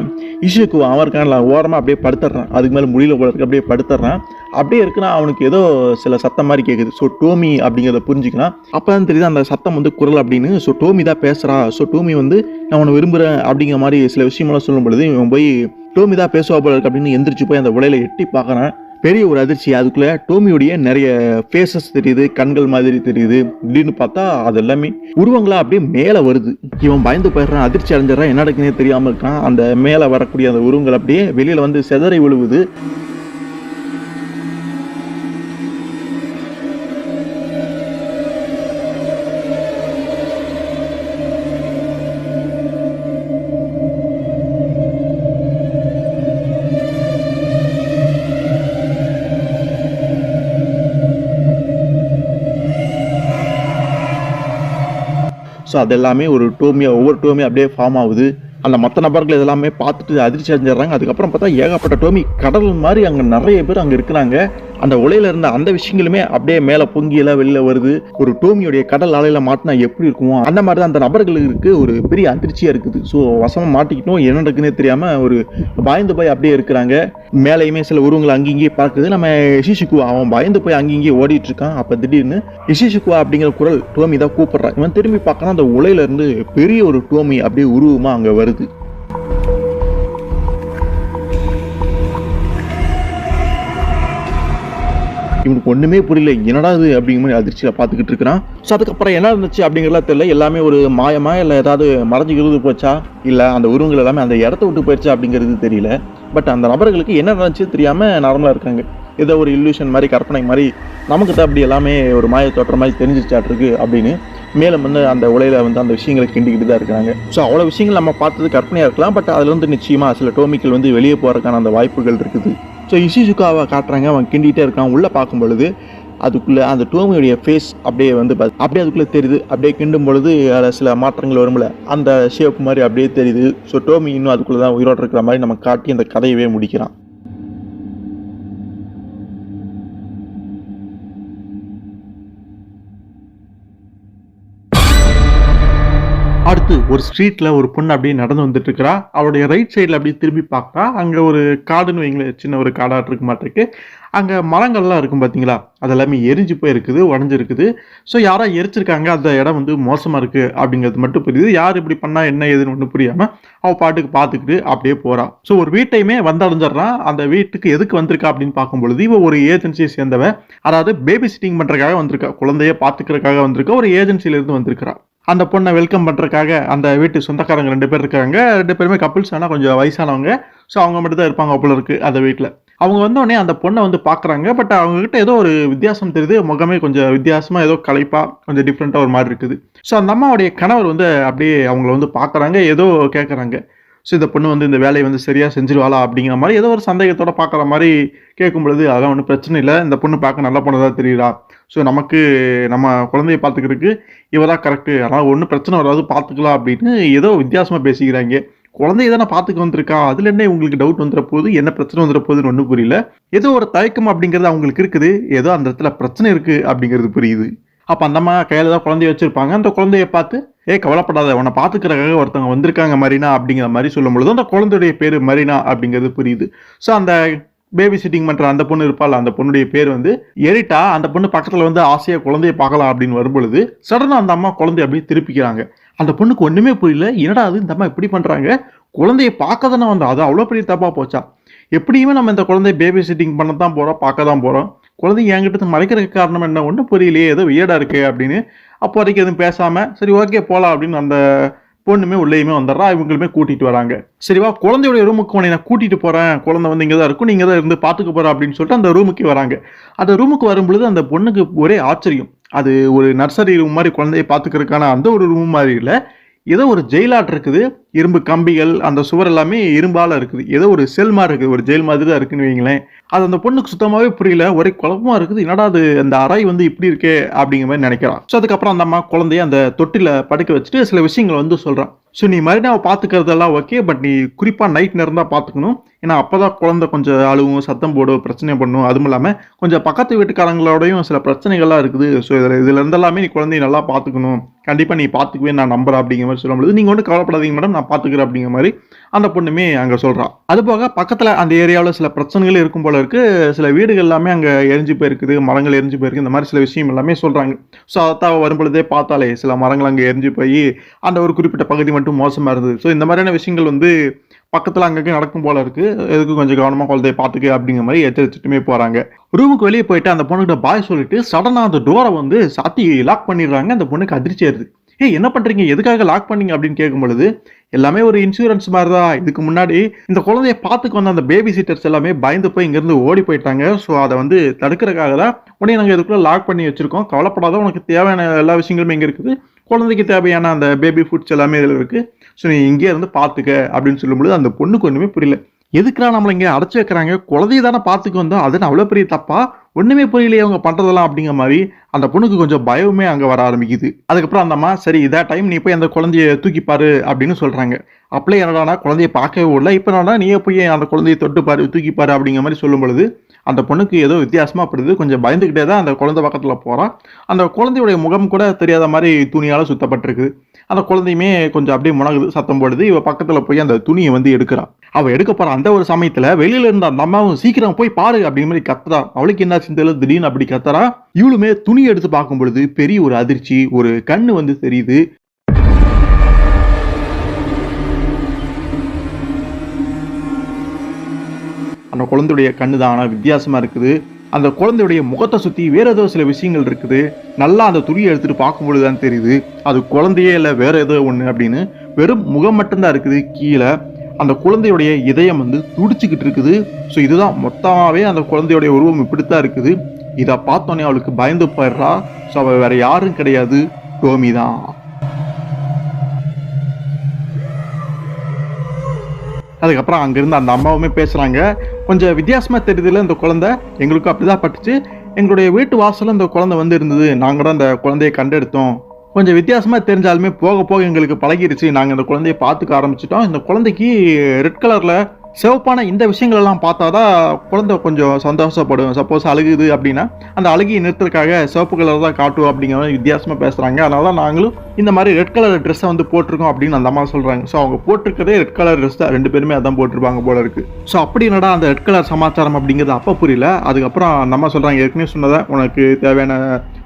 இஷுக்கு அவன் இருக்கான்ல ஓரமாக அப்படியே படுத்துடுறான். அதுக்கு மேலே முடியல போல இருக்கு, அப்படியே படுத்துடுறான். அப்படியே இருக்குன்னா அவனுக்கு ஏதோ சில சத்தம் மாதிரி கேட்குது. ஸோ டோமி அப்படிங்கிறத புரிஞ்சுக்கலாம். அப்போ தான் தெரியுது அந்த சத்தம் வந்து குரல் அப்படின்னு. ஸோ டோமி தான் பேசுகிறா. ஸோ டோமி வந்து நான் உன்னை விரும்புகிறேன் அப்படிங்கிற மாதிரி சில விஷயமெல்லாம் சொல்லும் பொழுது இவன் போய் டோமி தான் பேசுவா போல இருக்கு அப்படின்னு எந்திரிச்சு போய் அந்த உலையில எட்டி பார்க்குறான். பெரிய ஒரு அதிர்ச்சி. அதுக்குள்ளே டோமியோடைய நிறைய ஃபேஸஸ் தெரியுது, கண்கள் மாதிரி தெரியுது. திடீர்னு பார்த்தா அது எல்லாமே உருவங்களா அப்படியே மேலே வருது. இவன் பயந்து போயிடுறான், அதிர்ச்சி அடைஞ்சிடறான், என்ன நடக்குன்னே தெரியாமல் இருக்கான். அந்த மேலே வரக்கூடிய அந்த உருவங்கள் அப்படியே வெளியில் வந்து சிதறி விழுவுது. ஸோ அது எல்லாமே ஒரு ஒவ்வொரு டோமியாக அப்படியே ஃபார்ம் ஆகுது. அந்த மற்ற நபர்கள் இதெல்லாமே பார்த்துட்டு அதிர்ச்சி அடைஞ்சிடுறாங்க. அதுக்கப்புறம் பார்த்தா ஏகப்பட்ட டோமி கடல் மாதிரி அங்கே நிறைய பேர் அங்கே இருக்கிறாங்க. அந்த உலையில இருந்த அந்த விஷயங்களுமே அப்படியே மேலே பொங்கியெல்லாம் வெளியில் வருது. ஒரு டோமியோடைய கடல் அலையில் மாட்டினா எப்படி இருக்குமோ அந்த மாதிரி தான் அந்த நபர்களுக்கு ஒரு பெரிய அதிர்ச்சியாக இருக்குது. ஸோ வசமாக மாட்டிக்கிட்டோம், என்ன நடக்குன்னே தெரியாமல் ஒரு பயந்து போய் அப்படியே இருக்கிறாங்க. மேலேயுமே சில உருவங்கள் அங்கேயே பார்க்குது. நம்ம இஷிஷுக்குவா அவன் பயந்து போய் அங்கேயே ஓடிட்டு இருக்கான். அப்போ திடீர்னு இஷிஷுக்குவா அப்படிங்கிற குரல் டோமி தான் கூப்பிட்றான். இவன் திரும்பி பார்க்கணும், அந்த உலையில இருந்து பெரிய ஒரு டோமி அப்படியே உருவமாக அங்கே வருது. இவனுக்கு ஒன்றுமே புரியல, என்னடா இது அப்படிங்கிற மாதிரி அதிர்ச்சியில் பார்த்துக்கிட்டு இருக்கிறான். ஸோ அதுக்கப்புறம் என்ன இருந்துச்சு அப்படிங்கிறலாம் தெரியல. எல்லாமே ஒரு மாயமா இல்லை ஏதாவது மறைஞ்சிக்கிறது போச்சா இல்லை அந்த உருவங்கள் எல்லாமே அந்த இடத்த விட்டு போயிடுச்சா அப்படிங்கிறது தெரியல. பட் அந்த நபர்களுக்கு என்ன நடந்துச்சு தெரியாமல் நார்மலாக இருக்காங்க. ஏதோ ஒரு இல்லூஷன் மாதிரி, கற்பனை மாதிரி நமக்கு தான் அப்படி எல்லாமே ஒரு மாய தோற்ற மாதிரி தெரிஞ்சிச்சாட்டிருக்கு அப்படின்னு மேலும் வந்து அந்த உலையில வந்து அந்த விஷயங்களை கிண்டிக்கிட்டு தான் இருக்கிறாங்க. ஸோ அவ்வளோ விஷயங்கள் நம்ம பார்த்தது கற்பனையாக இருக்கலாம். பட் அதில் வந்து நிச்சயமாக சில டோமிக்கள் வந்து வெளியே போகிறதுக்கான அந்த வாய்ப்புகள் இருக்குது. ஸோ இஷிசுகாவை காட்டுறாங்க, அவன் கிண்டிகிட்டே இருக்கான். உள்ளே பார்க்கும் பொழுது அதுக்குள்ளே அந்த டோமியோடைய ஃபேஸ் அப்படியே வந்து அப்படியே அதுக்குள்ளே தெரியுது. அப்படியே கிண்டும் பொழுது அதில் சில மாற்றங்கள் வரும்ல, அந்த ஷேப் மாதிரி அப்படியே தெரியுது. ஸோ டோமி இன்னும் அதுக்குள்ளே தான் உயிரோடு இருக்கிற மாதிரி நம்ம காட்டி அந்த கதையவே முடிக்கிறான். அடுத்து ஒரு ஸ்ட்ரீட்ல ஒரு பொண்ணு அப்படியே நடந்து வந்துட்டு இருக்கிறா. அவளுடைய ரைட் சைடில் அப்படியே திரும்பி பார்க்குறா. அங்கே ஒரு காடுன்னு வைங்களேன், சின்ன ஒரு காடாக இருக்க மாட்டிருக்கு. அங்கே மரங்கள்லாம் இருக்கும் பார்த்தீங்களா, அதெல்லாமே எரிஞ்சு போய் இருக்குது, உடஞ்சிருக்குது. ஸோ யாரோ எரிச்சிருக்காங்க, அந்த இடம் வந்து மோசமாக இருக்குது அப்படிங்கிறது மட்டும் புரியுது. யார் இப்படி பண்ணால் என்ன ஏதுன்னு ஒன்றும் புரியாமல் அவள் பாட்டுக்கு பார்த்துக்கிட்டு அப்படியே போகிறான். ஸோ ஒரு வீட்டையுமே வந்தடைஞ்சிடறான். அந்த வீட்டுக்கு எதுக்கு வந்திருக்கா அப்படின்னு பார்க்கும்பொழுது, இவன் ஒரு ஏஜென்சியை சேர்ந்தவன். அதாவது பேபி சிட்டிங் பண்ணுறதுக்காக வந்திருக்கா, குழந்தைய பார்த்துக்கிறதுக்காக வந்திருக்கா, ஒரு ஏஜென்சியிலேருந்து வந்திருக்கிறா. அந்த பொண்ணை வெல்கம் பண்ணுறதுக்காக அந்த வீட்டு சொந்தக்காரங்க 2 பேர் இருக்காங்க. 2 பேருமே கப்புள்ஸ், ஆனால் கொஞ்சம் வயசானவங்க. ஸோ அவங்க மட்டும் தான் இருப்பாங்க போல இருக்கு அந்த வீட்டில். அவங்க வந்தோடனே அந்த பொண்ணை வந்து பார்க்குறாங்க. பட் அவங்ககிட்ட ஏதோ ஒரு வித்தியாசம் தெரியுது. முகமே கொஞ்சம் வித்தியாசமாக, ஏதோ களைப்பாக, கொஞ்சம் டிஃப்ரெண்ட்டாக ஒரு மாதிரி இருக்குது. ஸோ அந்த அம்மாவுடைய கணவர் வந்து அப்படியே அவங்கள வந்து பார்க்குறாங்க, ஏதோ கேட்குறாங்க. ஸோ இந்த பொண்ணு வந்து இந்த வேலையை வந்து சரியாக செஞ்சிருவாளா அப்படிங்கிற மாதிரி ஏதோ ஒரு சந்தேகத்தோடு பார்க்குற மாதிரி கேட்கும் பொழுது, அதெல்லாம் ஒன்றும் பிரச்சனை இல்லை, இந்த பொண்ணு பார்க்க நல்ல பொண்ணு தான் தெரியுறா. ஸோ நமக்கு நம்ம குழந்தைய பார்த்துக்கிறதுக்கு இவ தான் கரெக்டு, அதனால் ஒன்றும் பிரச்சனை வராது, பார்த்துக்கலாம் அப்படின்னு ஏதோ வித்தியாசமாக பேசிக்கிறாங்க. குழந்தைய தானே பார்த்துக்க வந்திருக்கா, அதில் என்ன உங்களுக்கு டவுட் வந்துட போகுது, என்ன பிரச்சனை வந்துட போகுதுன்னு ஒன்றும் புரியல. ஏதோ ஒரு தயக்கம் அப்படிங்கிறது அவங்களுக்கு இருக்குது, ஏதோ அந்த இடத்துல பிரச்சனை இருக்குது அப்படிங்கிறது புரியுது. அப்போ அந்த அம்மா கையில் தான் குழந்தைய வச்சுருப்பாங்க. அந்த குழந்தைய பார்த்து, கவலைப்படாத, உன்னை பார்த்துக்கிறக்காக ஒருத்தவங்க வந்திருக்காங்க மரீனா அப்படிங்கிற மாதிரி சொல்லும் பொழுது அந்த குழந்தையுடைய பேர் மரீனா அப்படிங்கிறது புரியுது. ஸோ அந்த பேபி சிட்டிங் பண்ணுற அந்த பொண்ணு இருப்பாள், அந்த பொண்ணுடைய பேர் வந்து எரிட்டா. அந்த பொண்ணு பக்கத்தில் வந்து ஆசையாக குழந்தைய பார்க்கலாம் அப்படின்னு வரும்பொழுது சடனாக அந்த அம்மா குழந்தைய அப்படியே திருப்பிக்கிறாங்க. அந்த பொண்ணுக்கு ஒன்றுமே புரியல, என்னடா அது இந்த அம்மா இப்படி பண்ணுறாங்க, குழந்தைய பார்க்க தானே வந்தோம், அது அவ்வளோ பெரிய தப்பாக போச்சா, எப்படியுமே நம்ம இந்த குழந்தைய பேபி சிட்டிங் பண்ண தான் போகிறோம், பார்க்க தான் போகிறோம், குழந்தைங்க என்கிட்ட மறைக்கிறதுக்கு காரணம் என்ன, ஒன்றும் புரியலையே, ஏதோ வியர்டாக இருக்குது அப்படின்னு அப்போ வரைக்கும் எதுவும் பேசாமல் சரி ஓகே போகலாம் அப்படின்னு அந்த பொண்ணுமே உள்ளேயுமே வந்துடுறா. இவங்களுமே கூட்டிகிட்டு வராங்க. சரிவா, குழந்தையுடைய ரூமுக்கு உன்னை நான் கூட்டிகிட்டு போகிறேன், குழந்தை வந்து இங்கே தான் இருக்கும், நீங்கள் தான் இருந்து பார்த்துக்க போகிறேன் அப்படின்னு சொல்லிட்டு அந்த ரூமுக்கு வராங்க. அந்த ரூமுக்கு வரும்பொழுது அந்த பொண்ணுக்கு ஒரே ஆச்சரியம். அது ஒரு நர்சரி ரூம் மாதிரி, குழந்தைய பார்த்துக்கிறதுக்கான அந்த ஒரு ரூம் மாதிரி இல்லை, ஏதோ ஒரு ஜெயிலாட் இருக்குது. இரும்பு கம்பிகள், அந்த சுவர் எல்லாமே இரும்பால இருக்குது. ஏதோ ஒரு செல் மாதிரி இருக்குது, ஒரு ஜெயில் மாதிரி தான் இருக்குன்னு வைங்களேன். அது அந்த பொண்ணுக்கு சுத்தமாகவே புரியல, ஒரே குழப்பமா இருக்குது. என்னடா அது அந்த அறை வந்து இப்படி இருக்கே அப்படிங்கிற மாதிரி நினைக்கிறான். ஸோ அதுக்கப்புறம் அந்த அம்மா குழந்தைய அந்த தொட்டில படுக்க வச்சுட்டு சில விஷயங்களை வந்து சொல்கிறான். ஸோ நீ மறுநாள் பார்த்துக்கிறதெல்லாம் ஓகே, பட் நீ குறிப்பாக நைட் நேரம் தான் பார்த்துக்கணும். ஏன்னா அப்போ தான் குழந்தை கொஞ்சம் அழுவும், சத்தம் போடும், பிரச்சனை பண்ணும். அதுவும் இல்லாமல் கொஞ்சம் பக்கத்து வீட்டுக்காரங்களோடையும் சில பிரச்சனைகள்லாம் இருக்குது. ஸோ இதில் இருந்தெல்லாமே நீ குழந்தைய நல்லா பார்த்துக்கணும், கண்டிப்பாக நீ பார்த்துக்குவே நான் நம்புறேன் அப்படிங்கிற மாதிரி சொல்லும்போது, நீங்கள் ஒன்றும் கவலைப்படாதீங்க மேடம், நான் பார்த்துக்கிறேன் அப்படிங்கிற மாதிரி அந்த பொண்ணுமே அங்கே சொல்கிறான். அதுபோக பக்கத்தில் அந்த ஏரியாவில் சில பிரச்சனைகள் இருக்கும் போல இருக்குது. சில வீடுகள் எல்லாமே அங்கே எரிஞ்சு போயிருக்குது, மரங்கள் எரிஞ்சு போயிருக்கு, இந்த மாதிரி சில விஷயம் எல்லாமே சொல்கிறாங்க. ஸோ அதான் வரும்பொழுதே பார்த்தாலே சில மரங்கள் அங்கே எரிஞ்சு போய் அந்த ஒரு குறிப்பிட்ட பகுதி மட்டும் மோசமாக இருந்தது. ஸோ இந்த மாதிரியான விஷயங்கள் வந்து பக்கத்தில் அங்கங்கே நடக்கும் போல இருக்குது. எதுக்கு கொஞ்சம் கவனமாக குழந்தைய பார்த்துக்க அப்படிங்கிற மாதிரி எச்சரிச்சுட்டுமே போகிறாங்க. ரூமுக்கு வெளியே போயிட்டு அந்த பொண்ணுகிட்ட பாய் சொல்லிட்டு சடனாக அந்த டோரை வந்து சாத்தி லாக் பண்ணிடுறாங்க. அந்த பொண்ணுக்கு அதிர்ச்சி ஆயிருது. என்ன பண்ணுறீங்க, எதுக்காக லாக் பண்ணீங்க அப்படின்னு கேட்கும் பொழுது, எல்லாமே ஒரு இன்சூரன்ஸ் மாதிரி தான். இதுக்கு முன்னாடி இந்த குழந்தைய பார்த்துக்கு வந்த அந்த பேபி சீட்டர்ஸ் எல்லாமே பயந்து போய் இங்கேருந்து ஓடி போயிட்டாங்க. ஸோ அதை வந்து தடுக்கிறதுக்காக தான் உடனே நாங்கள் இதுக்குள்ளே லாக் பண்ணி வச்சுருக்கோம். கவலைப்படாத, உனக்கு தேவையான எல்லா விஷயங்களுமே இங்கே இருக்குது, குழந்தைக்கு தேவையான அந்த பேபி ஃபுட்ஸ் எல்லாமே இதில் இருக்குது. ஸோ நீ இங்கே இருந்து பார்த்துக்க அப்படின்னு சொல்லும்பொழுது அந்த பொண்ணுக்கு ஒன்றுமே புரியல. எதுக்குறா நம்மளை இங்கே அடைச்சி வைக்கிறாங்க, குழந்தைய தானே பார்த்துக்கு வந்தோம், அதுன்னு அவ்வளோ பெரிய தப்பா, ஒன்றுமே புரியலையே அவங்க பண்ணுறதெல்லாம் அப்படிங்கிற மாதிரி அந்த பொண்ணுக்கு கொஞ்சம் பயமே அங்கே வர ஆரம்பிக்குது. அதுக்கப்புறம் அந்த அம்மா சரி இதான் டைம், நீ போய் அந்த குழந்தைய தூக்கிப்பாரு அப்படின்னு சொல்கிறாங்க. அப்படியே என்னடானா குழந்தைய பார்க்கவே இல்லை, இப்போ என்னடா நீயே போய் அந்த குழந்தைய தொட்டுப்பாரு தூக்கிப்பாரு அப்படிங்கிற மாதிரி சொல்லும் பொழுது அந்த பொண்ணுக்கு ஏதோ வித்தியாசமாக படுது. கொஞ்சம் பயந்துக்கிட்டே தான் அந்த குழந்தை பக்கத்தில் போகிறான். அந்த குழந்தையுடைய முகம் கூட தெரியாத மாதிரி துணியால் சுத்தப்பட்டிருக்கு. அந்த குழந்தையுமே கொஞ்சம் அப்படியே முனகுது, சத்தம் போடுது. இவ பக்கத்தில் போய் அந்த துணியை வந்து எடுக்கிறான். அவள் எடுக்க போகிற அந்த ஒரு சமயத்தில் வெளியில இருந்த அந்த அம்மாவும் சீக்கிரம் போய் பாரு அப்படிங்கிற மாதிரி கத்துறா. அவளுக்கு என்ன சிந்தல திடீர்னு அப்படி கத்துறா. இவளுமே துணி எடுத்து பார்க்கும் பொழுது பெரிய ஒரு அதிர்ச்சி, ஒரு கண்ணு வந்து தெரியுது. அந்த குழந்தையுடைய கண்ணு தான், ஆனால் வித்தியாசமா இருக்குது. அந்த குழந்தையுடைய முகத்தை சுற்றி வேற ஏதோ சில விஷயங்கள் இருக்குது. நல்லா அந்த துணியை எடுத்துட்டு பார்க்கும்பொழுது தான் தெரியுது அது குழந்தையே இல்லை, வேற ஏதோ ஒன்று அப்படின்னு. வெறும் முகம் மட்டும்தான் இருக்குது கீழே. அந்த குழந்தையுடைய இதயம் வந்து துடிச்சுக்கிட்டு இருக்குது. ஸோ இதுதான் மொத்தமாகவே அந்த குழந்தையுடைய உருவம் இப்படித்தான் இருக்குது. இதை பார்த்தோன்னே அவளுக்கு பயந்து போயிடுறா. ஸோ அவள் வேற யாரும் கிடையாது, டோமி தான். அதுக்கப்புறம் அங்கேருந்து அந்த அம்மாவுமே பேசுகிறாங்க. கொஞ்சம் வித்தியாசமாக தெரியுதுல இந்த குழந்தை, எங்களுக்கும் அப்படி தான் பட்டுச்சு. எங்களுடைய வீட்டு வாசலில் இந்த குழந்தை வந்து இருந்தது, நாங்கள் கூட அந்த குழந்தையை கண்டெடுத்தோம். கொஞ்சம் வித்தியாசமாக தெரிஞ்சாலுமே போக போக எங்களுக்கு பழகிருச்சு. நாங்கள் இந்த குழந்தையை பார்த்துக்க ஆரம்பிச்சிட்டோம். இந்த குழந்தைக்கு ரெட் கலரில் சிவப்பான இந்த விஷயங்கள் எல்லாம் பார்த்தாதான் குழந்தை கொஞ்சம் சந்தோஷப்படும். சப்போஸ் அழுகுது அப்படின்னா அந்த அழுகியை நிறுத்துறதுக்காக சிவப்பு கலர் தான் காட்டும் அப்படிங்கிற மாதிரி வித்தியாசமாக பேசுகிறாங்க. அதனால தான் நாங்களும் இந்த மாதிரி ரெட் கலர் ட்ரெஸ்ஸை வந்து போட்டிருக்கோம் அப்படின்னு அந்த அம்மா சொல்கிறாங்க. ஸோ அவங்க போட்டிருக்கிறதே ரெட் கலர் ட்ரெஸ் தான், 2 பேருமே அதான் போட்டிருப்பாங்க போல இருக்குது. ஸோ அப்படி என்னடா அந்த ரெட் கலர் சமாச்சாரம் அப்படிங்கிறது அப்போ புரியல. அதுக்கப்புறம் அந்த அம்மா சொல்கிறாங்க, ஏற்கனவே சொன்னதான் உனக்கு தேவையான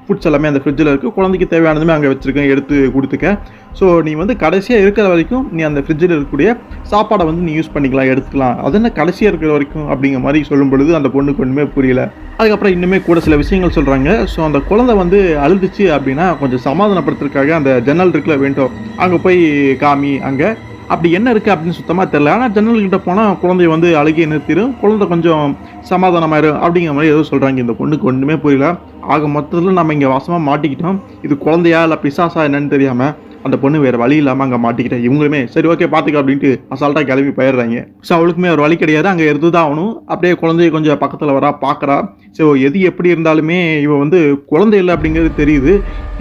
ஃபுட்ஸ் எல்லாமே அந்த ஃப்ரிட்ஜில் இருக்குது, குழந்தைக்கு தேவையானதுமே அங்கே வச்சுருக்கேன், எடுத்து கொடுத்துக்க. ஸோ நீ வந்து கடைசியாக இருக்கிற வரைக்கும் நீ அந்த ஃப்ரிட்ஜில் இருக்கக்கூடிய சாப்பாடை வந்து நீ யூஸ் பண்ணிக்கலாம், எடுத்துக்கலாம். அது என்ன கடைசியாக இருக்கிற வரைக்கும் அப்படிங்கிற மாதிரி சொல்லும் பொழுது அந்த பொண்ணுக்கு ஒன்றுமே புரியல. அதுக்கப்புறம் இன்னுமே கூட சில விஷயங்கள் சொல்கிறாங்க. ஸோ அந்த குழந்தை வந்து அழுதுச்சு அப்படின்னா கொஞ்சம் சமாதானப்படுத்துறதுக்காக அந்த ஜன்னல் இருக்குல்ல விண்டோ, அங்கே போய் காமி, அங்கே அப்படி என்ன இருக்குது அப்படின்னு சுத்தமாக தெரியல. ஆனால் ஜன்னல்கிட்ட போனால் குழந்தைய வந்து அழுகையை நிறுத்திடும், குழந்தை கொஞ்சம் சமாதானமாயிடும் அப்படிங்கிற மாதிரி ஏதோ சொல்கிறாங்க. இந்த பொண்ணுக்கு ஒன்றுமே புரியல. ஆக மொத்தத்தில் நம்ம இங்கே வாசமாக மாட்டிக்கிட்டோம். இது குழந்தையா இல்லை பிசாசா என்னன்னு தெரியாமல் அந்த பொண்ணு வேறு வழி இல்லாமல் அங்கே மாட்டிக்கிட்டேன். இவங்களுமே சரி ஓகே பார்த்துக்க அப்படின்ட்டு அசால்ட்டாக கிளம்பி போயிடுறாங்க. ஸோ அவளுக்குமே ஒரு வழி கிடையாது, அங்கே இருந்து தான் ஆகணும். அப்படியே குழந்தைய கொஞ்சம் பக்கத்தில் வரா, பார்க்குறா. ஸோ எது எப்படி இருந்தாலுமே இவன் வந்து குழந்தை இல்லை அப்படிங்கிறது தெரியுது.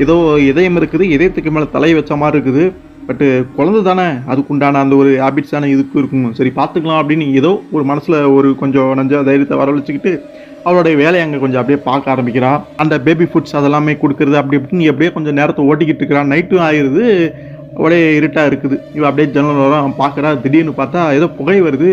ஏதோ இதயம் இருக்குது, இதயத்துக்கு மேலே தலையை வச்ச மாதிரி இருக்குது. பட்டு குழந்தை தானே, அதுக்குண்டான அந்த ஒரு ஹேபிட்ஸ் தானே இதுக்கும் இருக்கும், சரி பார்த்துக்கலாம் அப்படின்னு ஏதோ ஒரு மனசில் ஒரு கொஞ்சம் நஞ்ச தைரியத்தை வரவழைச்சிக்கிட்டு அவளுடைய வேலையை அங்கே கொஞ்சம் அப்படியே பார்க்க ஆரம்பிக்கிறான். அந்த பேபி ஃபுட்ஸ் அதெல்லாமே கொடுக்குறது அப்படி இப்படின்னு எப்படியே கொஞ்சம் நேரத்தை ஓட்டிக்கிட்டு இருக்கிறான். நைட்டும் ஆயிடுது, ஒரே இருட்டாக இருக்குது. இவன் அப்படியே ஜன்னல் வரும் பார்க்குறா. திடீர்னு பார்த்தா ஏதோ புகை வருது.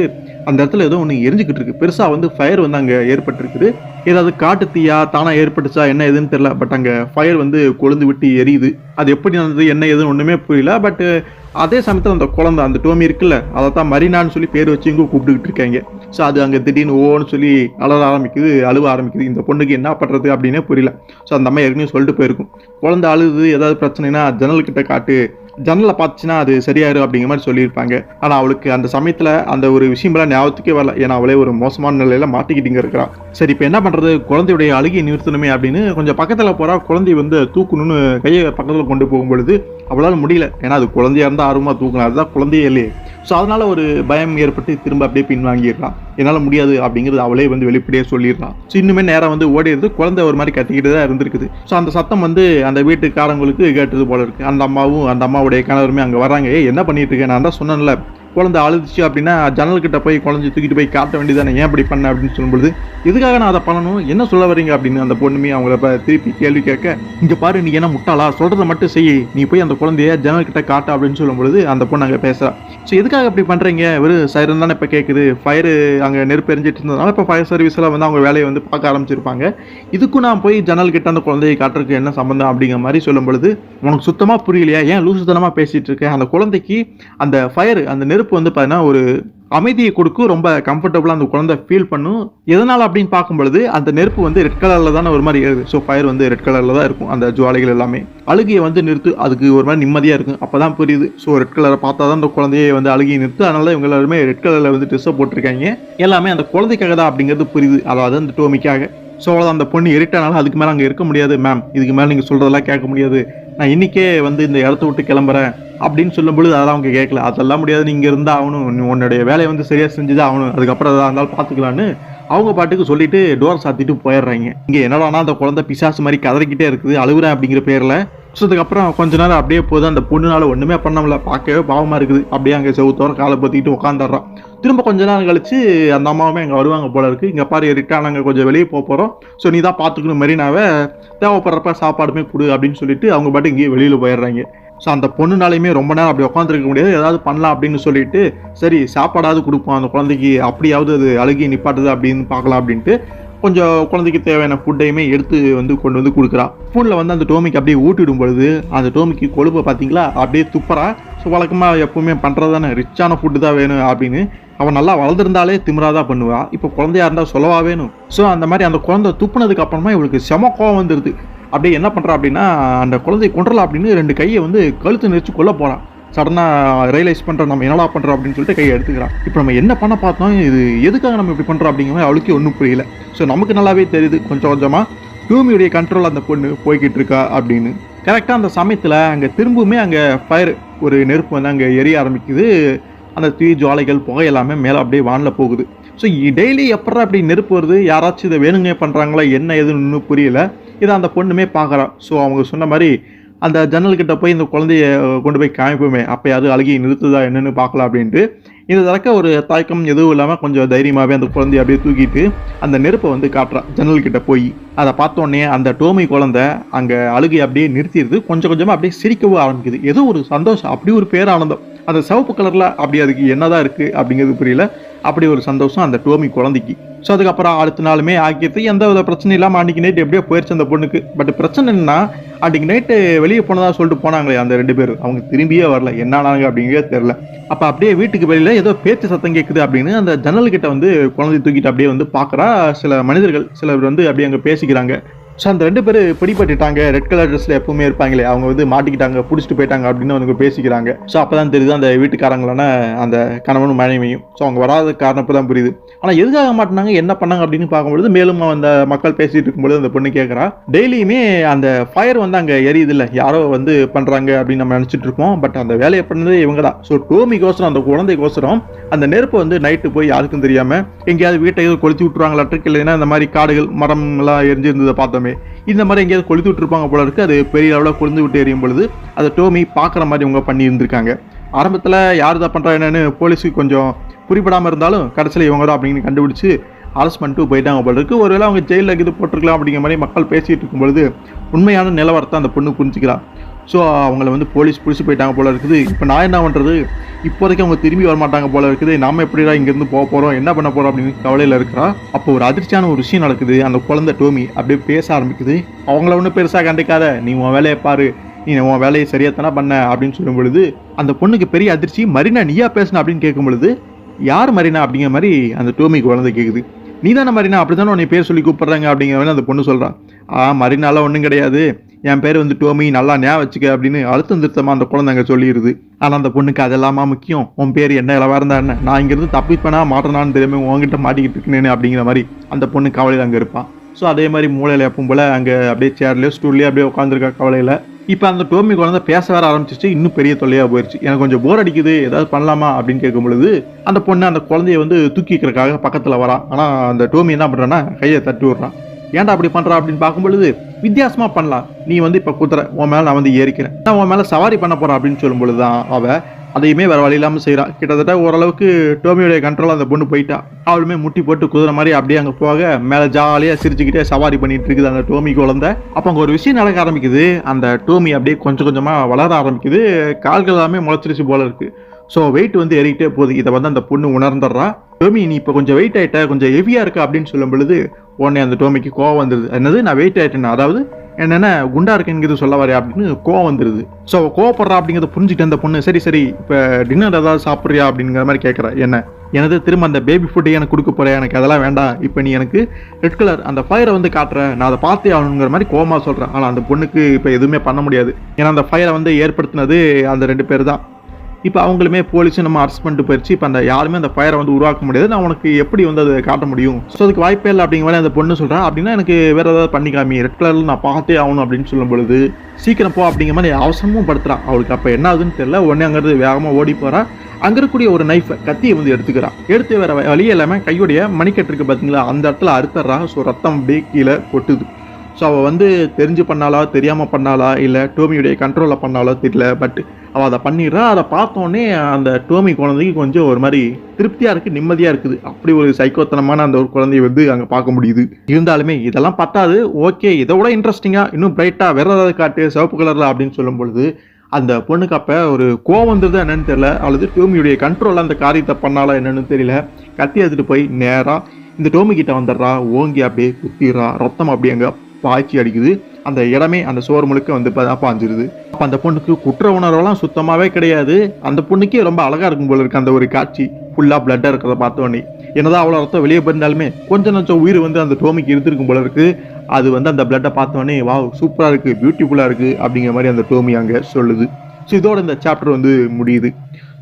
அந்த இடத்துல ஏதோ ஒன்று எரிஞ்சிக்கிட்டு இருக்குது. பெருசாக வந்து ஃபயர் வந்து அங்கே ஏற்பட்டுருக்குது. ஏதாவது காட்டு தீயா தானாக ஏற்பட்டுச்சா என்ன எதுன்னு தெரியல. பட் அங்கே ஃபயர் வந்து கொழுந்து விட்டு எரியுது. அது எப்படி நடந்தது என்ன எதுன்னு ஒன்றுமே புரியல. பட் அதே சமயத்தில் அந்த குழந்தை அந்த டோமி இருக்குல்ல, அதை தான் மரினான்னு சொல்லி பேர் வச்சு இங்கே கூப்பிட்டுக்கிட்டு இருக்காங்க. ஸோ அது அங்கே திடீர்னு ஓன்னு சொல்லி அழ ஆரம்பிக்குது, அழுவ ஆரம்பிக்குது. இந்த பொண்ணுக்கு என்ன பண்ணுறது அப்படின்னே புரியல. ஸோ அந்த அம்மா ஏற்கனவே சொல்லிட்டு போயிருக்கும், குழந்தை அழுது ஏதாவது பிரச்சனைனா ஜன்னல்கிட்ட காட்டு, ஜன்னலை பார்த்துச்சுன்னா அது சரியாயிரும் அப்படிங்கிற மாதிரி சொல்லியிருப்பாங்க. ஆனால் அவளுக்கு அந்த சமயத்தில் அந்த ஒரு விஷயமெல்லாம் ஞாபகத்துக்கே வரல. ஏன்னா அவளே ஒரு மோசமான நிலையில் மாட்டிக்கிட்டிங்க இருக்கிறா. சரி இப்போ என்ன பண்ணுறது, குழந்தையுடைய அழுகையை நிறுத்தணுமே அப்படின்னு கொஞ்சம் பக்கத்தில் போகிறா. குழந்தைய வந்து தூக்கணும்னு கையை பக்கத்தில் கொண்டு போகும்பொழுது அவளால் முடியல. ஏன்னா அது குழந்தையா இருந்தால் ஆர்வமாக தூக்கணும், அதுதான் குழந்தையே இல்லையே. ஸோ அதனால் ஒரு பயம் ஏற்பட்டு திரும்ப அப்படியே பின்வாங்கிடுறான். என்னால் முடியாது அப்படிங்கிறது அவளே வந்து வெளிப்படையாக சொல்லிடுறான். ஸோ இன்னுமே நேரம் வந்து ஓடிடுது. குழந்தை ஒரு மாதிரி கத்திக்கிட்டு தான் இருந்திருக்குது. ஸோ அந்த சத்தம் வந்து அந்த வீட்டுக்காரங்களுக்கு கேட்டது போல இருக்குது. அந்த அம்மாவும் அந்த அம்மாவுடைய கணவருமே அங்கே வராங்க. என்ன பண்ணிட்டு இருக்கேன், நான் தான் சொன்னேன்ல குழந்தை அழுதுச்சு அப்படின்னா ஜன்னல்கிட்ட போய் குழந்தை தூக்கிட்டு போய் காட்ட வேண்டியதானே, ஏன் இப்படி பண்ண அப்படின்னு சொல்லும்போது எதுக்காக நான் அதை பண்ணணும், என்ன சொல்ல வரீங்க அப்படின்னு அந்த பொண்ணுமே அவங்கள திருப்பி கேள்வி கேட்க, இங்கே பாரு நீ என்ன முட்டாளா, சொல்கிறத மட்டும் செய், நீ போய் அந்த குழந்தைய ஜன்னல்கிட்ட காட்ட அப்படின்னு சொல்லும்பொழுது அந்த பொண்ணு அங்கே பேசுகிறா. ஸோ எதுக்காக அப்படி பண்ணுறீங்க, வெறும் சைரன் தானே இப்போ கேட்குது, ஃபயரு அங்கே நெருப்பு எரிஞ்சிட்டு இருந்ததுனால இப்போ ஃபயர் சர்வீஸில் வந்து அவங்க வேலையை வந்து பார்க்க ஆரம்பிச்சிருப்பாங்க. இதுக்கும் நான் போய் ஜன்னல் கிட்ட அந்த குழந்தையை காட்டுறதுக்கு என்ன சம்மந்தம் அப்படிங்கிற மாதிரி சொல்லும் பொழுது உனக்கு சுத்தமாக புரியலையா, ஏன் லூசுத்தனமாக பேசிகிட்டு இருக்கேன், அந்த குழந்தைக்கு அந்த ஃபயர் அந்த நெருப்பு வந்து பார்த்தீங்கன்னா ஒரு அமைதியை கொடுக்கும், ரொம்ப கம்ஃபர்டபுளாக அந்த குழந்தை ஃபீல் பண்ணும். எதனால் அப்படின்னு பார்க்கும்பொழுது அந்த நெருப்பு வந்து ரெட் கலரில் தானே ஒரு மாதிரி ஏறுது. ஸோ ஃபயர் வந்து ரெட் கலரில் தான் இருக்கும், அந்த ஜுவாலைகள் எல்லாமே. அழுகையை வந்து நிறுத்து, அதுக்கு ஒரு மாதிரி நிம்மதியாக இருக்கும், அப்போ தான் புரியுது. ஸோ ரெட் கலரை பார்த்தா தான் அந்த குழந்தையை வந்து அழுகையை நிறுத்து. அதனால இவங்க எல்லாருமே ரெட் கலரில் வந்து ட்ரெஸ்ஸை போட்டிருக்காங்க. எல்லாமே அந்த குழந்தைக்காக தான் அப்படிங்கிறது புரியுது, அதாவது அந்த டோமிக்காக. ஸோ அவ்வளோதான், அந்த பொண்ணு இருட்டானாலும் அதுக்கு மேலே அங்கே இருக்க முடியாது மேம், இதுக்கு மேலே நீங்கள் சொல்கிறதெல்லாம் கேட்க முடியாது, நான் இன்றைக்கே வந்து இந்த இடத்த விட்டு கிளம்புறேன் அப்படின்னு சொல்லும்பொழுது அதெல்லாம் அவங்க கேட்கல. அதெல்லாம் முடியாது, நீங்கள் இருந்தால் ஆகணும், உன்னுடைய வேலையை வந்து சரியாக செஞ்சுதான் ஆகணும், அதுக்கப்புறம் எதாக இருந்தாலும் பார்த்துக்கலான்னு அவங்க பாட்டுக்கு சொல்லிட்டு டோர் சாத்திட்டு போயிடுறாங்க. இங்கே என்னடானா அந்த குழந்தை பிசாசு மாதிரி கதறிக்கிட்டே இருக்குது, அழுகுறேன் அப்படிங்கிற பேரில். ஸோ அதுக்கப்புறம் கொஞ்ச நேரம் அப்படியே போதும், அந்த பொண்ணுனால ஒன்றுமே பண்ணல, பார்க்கவே பாவமாக இருக்குது. அப்படியே அங்கே செவுத்தோர காலை பற்றிக்கிட்டு உட்காந்துடுறான். திரும்ப கொஞ்ச நேரம் கழிச்சு அந்த அம்மாவுமே அங்கே வருவாங்க போல இருக்குது. இங்கே பாரு ரிட்டா, நாங்கள் கொஞ்சம் வெளியே போகிறோம், ஸோ நீ தான் பார்த்துக்கணும் மெரினாவை, தேவைப்படுறப்ப சாப்பாடுமே கொடு அப்படின்னு சொல்லிட்டு அவங்க பாட்டு இங்கேயே வெளியில் போயிடுறாங்க. ஸோ அந்த பொண்ணுனாலையுமே ரொம்ப நேரம் அப்படி உட்காந்துருக்க முடியாது, ஏதாவது பண்ணலாம் அப்படின்னு சொல்லிட்டு சரி சாப்பாடாவது கொடுப்போம் அந்த குழந்தைக்கு, அப்படியாவது அது அழுகி நிப்பாட்டுது அப்படின்னு பார்க்கலாம் அப்படின்ட்டு கொஞ்சம் குழந்தைக்கு தேவையான ஃபுட்டையுமே எடுத்து வந்து கொண்டு வந்து கொடுக்குறா. ஃபுட்டில் வந்து அந்த டோமிக்கு அப்படியே ஊட்டிடும் பொழுது அந்த டோமிக்கு கொழுப்பை பார்த்தீங்களா அப்படியே துப்புறா. ஸோ வழக்கமாக எப்பவுமே பண்ணுறது தானே, ரிச்சான ஃபுட்டு தான் வேணும் அப்படின்னு. அவன் நல்லா வளர்ந்துருந்தாலே திமிராதான் பண்ணுவா, இப்போ குழந்தையா இருந்தால் சொல்லவா வேணும். ஸோ அந்த மாதிரி அந்த குழந்தை துப்புனதுக்கு அப்புறமா இவளுக்கு செம கோவம் வந்துடுது. அப்படியே என்ன பண்ணுறா அப்படின்னா அந்த குழந்தையை கொன்றலாம் அப்படின்னு 2 கையை வந்து கழுத்து நெரிச்சு கொல்ல போகிறான். சடனாக ரியலைஸ் பண்ணுறோம் நம்ம என்னடா பண்ணுறோம் அப்படின்னு சொல்லிட்டு கையை எடுத்துக்கிறான். இப்போ நம்ம என்ன பண்ண பார்த்தோம், இது எதுக்காக நம்ம இப்படி பண்ணுறோம் அப்படிங்கிற மாதிரி அவளுக்கே ஒன்றும் புரியல. ஸோ நமக்கு நல்லாவே தெரியுது கொஞ்சம் கொஞ்சமாக டூமியுடைய கண்ட்ரோல் அந்த பொண்ணு போய்கிட்டு இருக்கா அப்படின்னு. கரெக்டாக அந்த சமயத்தில் அங்கே திரும்பவுமே அங்கே ஃபயர் ஒரு நெருப்பு வந்து அங்கே எரிய ஆரம்பிக்குது. அந்த தீ ஜுவாலைகள் புகை எல்லாமே மேலே அப்படியே வானில் போகுது. ஸோ டெய்லி எப்படா அப்படி நெருப்பு வருது, யாராச்சும் இதை வேணுங்க பண்ணுறாங்களா என்ன எதுன்னு இன்னும் புரியல. இதை அந்த பொண்ணுமே பார்க்குறா. ஸோ அவங்க சொன்ன மாதிரி அந்த ஜன்னல்கிட்ட போய் இந்த குழந்தைய கொண்டு போய் காமிப்போமே, அப்போயாவது அழுகி நிறுத்துதா என்னென்னு பார்க்கலாம் அப்படின்ட்டு இது தரக்க ஒரு தாய்க்கம் எதுவும் இல்லாமல் கொஞ்சம் தைரியமாகவே அந்த குழந்தைய அப்படியே தூக்கிட்டு அந்த நெருப்பை வந்து காட்டுறா ஜன்னல்கிட்ட போய். அதை பார்த்தோன்னே அந்த டோமி குழந்தை அங்கே அழுகை அப்படியே நிறுத்திடுது. கொஞ்சம் கொஞ்சமாக அப்படியே சிரிக்கவும் ஆரம்பிக்குது. ஏதோ ஒரு சந்தோஷம், அப்படி ஒரு பேரானந்தம். அந்த சிவப்பு கலரில் அப்படி அதுக்கு என்னதான் இருக்குது அப்படிங்கிறது புரியல. அப்படி ஒரு சந்தோஷம் அந்த டோமி குழந்தைக்கு. ஸோ அதுக்கப்புறம் அடுத்த நாளுமே ஆக்கியது எந்த வித பிரச்சனையும் இல்லாமல் அன்றைக்கி நைட்டு எப்படியோ போயிடுச்சு அந்த பொண்ணுக்கு. பட் பிரச்சனை என்னன்னா, அன்றைக்கி நைட்டு வெளியே போனதாக சொல்லிட்டு போனாங்களே அந்த 2 பேர், அவங்க திரும்பியே வரல. என்னானாங்க அப்படிங்கிறதே தெரில. அப்போ அப்படியே வீட்டுக்கு வெளியில் ஏதோ பேச்சு சத்தம் கேட்குது அப்படின்னு அந்த ஜன்னல்கிட்ட வந்து குழந்தை தூக்கிட்டு அப்படியே வந்து பார்க்குறா. சில மனிதர்கள் சிலர் வந்து அப்படியே அங்கே பேசிக்கிறாங்க. ஸோ அந்த 2 பேர் பிடிபட்டுட்டாங்க, ரெட் கலர் ட்ரெஸ்ஸில் எப்பவுமே இருப்பாங்களே, அவங்க வந்து மாட்டிக்கிட்டாங்க, பிடிச்சிட்டு போயிட்டாங்க அப்படின்னு அவங்க பேசிக்கிறாங்க. ஸோ அப்போ தான் தெரியுது அந்த வீட்டுக்காரங்களான அந்த கணவனும் மனைவியும். ஸோ அவங்க வராத காரணம் இப்போ தான் புரியுது. ஆனால் எதுக்காக மாட்டினாங்க என்ன பண்ணாங்க அப்படின்னு பார்க்கும்பொழுது மேலும் அந்த மக்கள் பேசிகிட்டு இருக்கும்போது அந்த பொண்ணு கேட்குறா, டெய்லியுமே அந்த ஃபயர் வந்து அங்கே எரியுது இல்லை, யாரோ வந்து பண்ணுறாங்க அப்படின்னு நம்ம நினச்சிட்டு இருப்போம். பட் அந்த வேலையை பண்ணது இவங்க தான். ஸோ டோமிக்கோசரம் அந்த குழந்தைக்கோசரம் அந்த நெருப்பு வந்து நைட்டு போய் யாருக்கும் தெரியாமல் எங்கேயாவது வீட்டை எதுவும் கொளுத்தி விட்டுருவாங்களாட்டுருக்கு, இல்லைன்னா இந்த மாதிரி காடுகள் மரம் எல்லாம் எரிஞ்சிருந்ததை பார்த்தோமே, இந்த மாதிரி எங்கேயாவது கொளுத்து விட்டுருப்பாங்க போல இருக்கு. அது பெரிய அளவில் கொழுந்து விட்டு எரியும் பொழுது அதை டோமி பார்க்குற மாதிரி இவங்க பண்ணி இருந்திருக்காங்க. ஆரம்பத்தில் யார் தான் பண்ணுறா என்னன்னு போலீஸுக்கு கொஞ்சம் புரிப்படாமல் இருந்தாலும் கடைசியில் இவங்க தான் அப்படின்னு கண்டுபிடிச்சி அரெஸ்ட் பண்ணிட்டு போயிட்டாங்க போல இருக்கு. ஒருவேளை அவங்க ஜெயிலில் இது போட்டிருக்கலாம் அப்படிங்கிற மாதிரி மக்கள் பேசிகிட்டு இருக்கும்பொழுது உண்மையான நிலவரத்தை அந்த பொண்ணு புரிஞ்சுக்கிறான். ஸோ அவங்கள வந்து போலீஸ் பிடிச்சி போயிட்டாங்க போல இருக்குது. இப்போ நான் என்ன பண்ணுறது, இப்போதைக்கு அவங்க திரும்பி வரமாட்டாங்க போல இருக்குது, நாம எப்படிடா இங்கேருந்து போக போகிறோம், என்ன பண்ண போகிறோம் அப்படின்னு கவலையில் இருக்கிறா. அப்போ ஒரு அதிர்ச்சியான ஒரு விஷயம் நடக்குது. அந்த குழந்தை டோமி அப்படியே பேச ஆரம்பிக்குது. அவங்கள ஒன்றும் பெருசாக கண்டிக்காத, நீ உன் வேலையை பாரு, நீ உன் வேலையை சரியாக தானே பண்ண அப்படின்னு சொல்லும் பொழுது அந்த பொண்ணுக்கு பெரிய அதிர்ச்சி. மரினா நீயா பேசின அப்படின்னு கேட்கும் பொழுது, யார் மரினா அப்படிங்கிற மாதிரி அந்த டோமி குழந்தை கேட்குது. நீ தானே மரினா, அப்படி தானே உன்னை பேர் சொல்லி கூப்பிட்றாங்க அப்படிங்கிற மாதிரி அந்த பொண்ணு சொல்கிறான். மரினாலாம் ஒன்றும் கிடையாது, என் பேர் வந்து டோமி, நல்லா ஞாபகம் வச்சுக்க அப்படின்னு அழுத்தம் திருத்தமாக அந்த குழந்தை அங்கே சொல்லிடுது. ஆனால் அந்த பொண்ணுக்கு அதெல்லாமா முக்கியம், உன் பேர் என்ன இளவா இருந்தா என்ன, நான் இங்கேருந்து தப்பிப்பேனா மாட்டேனான்னு தெரியாமல் உங்ககிட்ட மாட்டிக்கிட்டு இருக்கேன்னு அப்படிங்கிற மாதிரி அந்த பொண்ணு கவலையில் அங்கே இருப்பான். ஸோ அதே மாதிரி மூளையில் எப்பவும் போல் அங்கே அப்படியே சேர்லேயோ ஸ்டூல்லையோ அப்படியே உட்காந்துருக்கா கவலையில். இப்போ அந்த டோமி குழந்தை பேச வேற ஆரம்பிச்சிச்சு. இன்னும் பெரிய தொல்லையாக போயிடுச்சு. எனக்கு கொஞ்சம் போர் அடிக்குது, ஏதாவது பண்ணலாமா அப்படின்னு கேட்கும் பொழுது அந்த பொண்ணு அந்த குழந்தைய வந்து தூக்கிக்கிறதுக்காக பக்கத்தில் வரான். ஆனால் அந்த டோமி என்ன பண்ணுறான்னா கையை தட்டி விட்றான். ஏன்டா அப்படி பண்ணுறா அப்படின்னு பார்க்கும் பொழுது, வித்தியாசமாக பண்ணலாம், நீ வந்து இப்போ குதிரை உன் மேலே நான் வந்து ஏறிக்கிறேன், நான் உன் மேலே சவாரி பண்ண போகிறேன் அப்படின்னு சொல்லும் பொழுது தான் அவள் அதையுமே வேறு வழி இல்லாமல் செய்கிறான். கிட்டத்தட்ட ஓரளவுக்கு டோமியோடைய கண்ட்ரோல் அந்த பொண்ணு போயிட்டா. அவளுமே முட்டி போட்டு குதிரை மாதிரி அப்படியே அங்கே போக மேலே ஜாலியாக சிரிச்சுக்கிட்டே சவாரி பண்ணிட்டு இருக்குது அந்த டோமி குழந்தை. அப்போ அங்கே ஒரு விஷயம் நடக்க ஆரம்பிக்குது. அந்த டோமி அப்படியே கொஞ்சம் கொஞ்சமாக வளர ஆரம்பிக்குது. கால்கள் எல்லாமே முளைச்சிருச்சு போல இருக்கு. ஸோ வெயிட் வந்து ஏறிக்கிட்டே போகுது. இதை வந்து அந்த பொண்ணு உணர்ந்துடுறா. டோமி நீ இப்போ கொஞ்சம் வெயிட் ஆகிட்ட, கொஞ்சம் ஹெவியாக இருக்கா அப்படின்னு சொல்லும் பொழுது உடனே அந்த டோமிக்கு கோவம் வந்துடுது. என்னது நான் வெயிட் ஆகிட்டேன், அதாவது என்னென்ன குண்டா இருக்குங்கிறது சொல்ல வரேன் அப்படின்னு கோவம் வந்துடுது. ஸோ கோவப்படுறா அப்படிங்கிறத புரிஞ்சுட்டு அந்த பொண்ணு சரி சரி இப்போ டின்னர் ஏதாவது சாப்பிட்றியா அப்படிங்கிற மாதிரி கேட்குறா. எனது திரும்ப அந்த பேபி ஃபுட்டு எனக்கு கொடுக்க போகிறேன், எனக்கு அதெல்லாம் வேண்டாம், இப்போ நீ எனக்கு ரெட் கலர் அந்த ஃபயரை வந்து காட்டுற, நான் அதை பார்த்தே ஆகணுங்கிற மாதிரி கோவமாக சொல்கிறேன். ஆனால் அந்த பொண்ணுக்கு இப்போ எதுவுமே பண்ண முடியாது. ஏன்னா அந்த ஃபயரை வந்து ஏற்படுத்தினது அந்த 2 பேர் தான். இப்போ அவங்களுமே போலீஸும் நம்ம அரெஸ்ட் பண்ணிட்டு போயிடுச்சு. இப்போ அந்த யாருமே அந்த ஃபயரை வந்து உருவாக்க முடியாது, நான் உனக்கு எப்படி வந்து அதை காட்ட முடியும், ஸோ அதுக்கு வாய்ப்பே இல்லை அப்படிங்கிற மாதிரி அந்த பொண்ணு சொல்கிறேன். அப்படின்னா எனக்கு வேறு ஏதாவது பண்ணிக்காமி, ரெட் கலரில் நான் பார்த்தே ஆகணும் அப்படின்னு சொல்லும் பொழுது சீக்கிரம் போ அப்படிங்கிற மாதிரி அவசரமும் படுத்துறான். அவளுக்கு அப்போ என்ன ஆகுதுன்னு தெரியல. உடனே அங்கேருந்து வேகமாக ஓடி போகிறான். அங்கே இருக்கக்கூடிய ஒரு நைஃபை கத்தியை வந்து எடுத்துக்கிறான். எடுத்து வேறு வழியே இல்லாமல் கையுடைய மணிக்கட்டு இருக்குது பார்த்தீங்களா, அந்த இடத்துல அறுத்துறா. ஸோ ரத்தம் அப்படியே கீழே கொட்டுது. ஸோ அவள் வந்து தெரிஞ்சு பண்ணாலா தெரியாமல் பண்ணாலா இல்லை டோமியுடைய கண்ட்ரோலில் பண்ணாலோ தெரியல. பட் அவள் அதை பண்ணிடுறா. அதை பார்த்தோன்னே அந்த டோமி குழந்தைக்கு கொஞ்சம் ஒரு மாதிரி திருப்தியாக இருக்குது, நிம்மதியாக இருக்குது. அப்படி ஒரு சைக்கோத்தனமான அந்த ஒரு குழந்தைய வந்து அங்கே பார்க்க முடியுது. இருந்தாலுமே இதெல்லாம் பத்தாது, ஓகே இதை விட இன்ட்ரெஸ்டிங்காக இன்னும் பிரைட்டாக வேற ஏதாவது காட்டு சிவப்பு கலரில் அப்படின்னு சொல்லும் பொழுது அந்த பொண்ணுக்கு அப்போ ஒரு கோவம் வந்துடுது என்னன்னு தெரியல, அல்லது டோமியுடைய கண்ட்ரோலில் அந்த காரியத்தை பண்ணாலா என்னன்னு தெரியல. கத்தி எடுத்துகிட்டு போய் நேராக இந்த டோமி கிட்ட வந்துடுறா. ஓங்கி அப்படியே குத்திடுறா. ரத்தம் அப்படியே அங்கே பாய்ச்சி அடிக்குது. அந்த இடமே அந்த சோறு முழுக்க வந்து பாஞ்சிருது. அப்போ அந்த பொண்ணுக்கு குற்ற உணர்வெல்லாம் சுத்தமாகவே கிடையாது. அந்த பொண்ணுக்கே ரொம்ப அழகாக இருக்கும் போல இருக்கு அந்த ஒரு காட்சி. ஃபுல்லாக பிளட்டாக இருக்கிறத பார்த்தோன்னே என்னதான் அவ்வளோ ரத்தம் வெளியே போயிருந்தாலுமே கொஞ்சம் நஞ்சம் உயிர் வந்து அந்த டோமிக்கு இருந்திருக்கும் போல இருக்கு. அது வந்து அந்த பிளட்டை பார்த்தோன்னே வா சூப்பராக இருக்குது, பியூட்டிஃபுல்லாக இருக்குது அப்படிங்கிற மாதிரி அந்த டோமி அங்கே சொல்லுது. ஸோ இதோட இந்த சாப்டர் வந்து முடியுது.